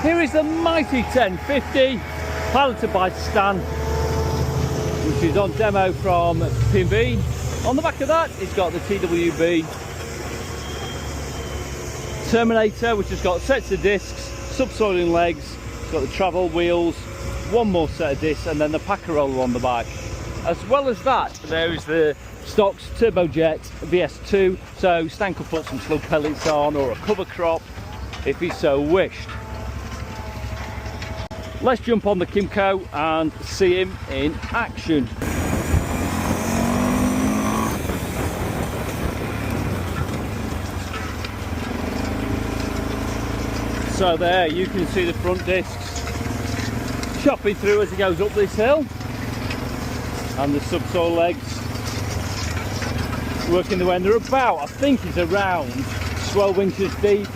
Here is the mighty 1050, piloted by Stan, which is on demo from P&B. On the back of that, it's got the TWB Terminator, which has got sets of discs, subsoiling legs, it's got the travel wheels, one more set of discs, and then the packer roller on the back. As well as that, there is the stocks turbojet VS2, so Stan could put some slug pellets on or a cover crop if he so wished. Let's jump on the Kymco and see him in action. So there you can see the front discs chopping through as he goes up this hill, and the subsoil legs working the way, and they're about, I think it's around 12 inches deep.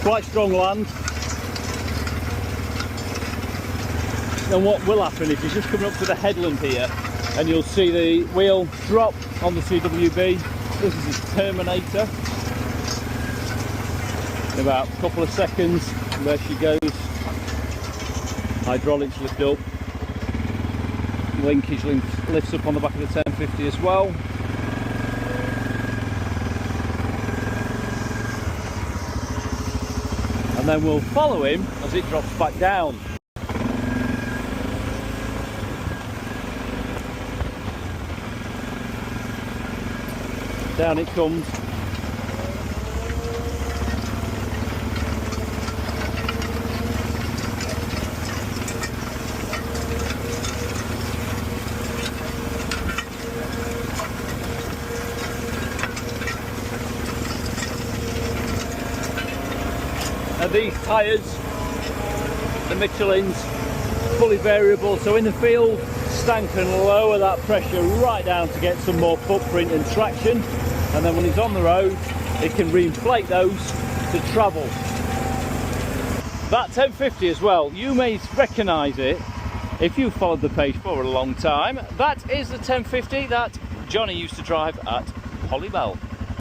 Quite strong land. And what will happen is he's just coming up to the headland here, and you'll see the wheel drop on the TWB. This is his Terminator. In about a couple of seconds, there she goes. Hydraulics lift up. Linkage lifts up on the back of the 1050 as well. And then we'll follow him as it drops back down. Down it comes. And these tyres, the Michelin's, fully variable, so in the field Stan can lower that pressure right down to get some more footprint and traction, and then when he's on the road he can reinflate those to travel. That 1050 as well, you may recognise it if you've followed the page for a long time. That is the 1050 that Johnny used to drive at Holybell.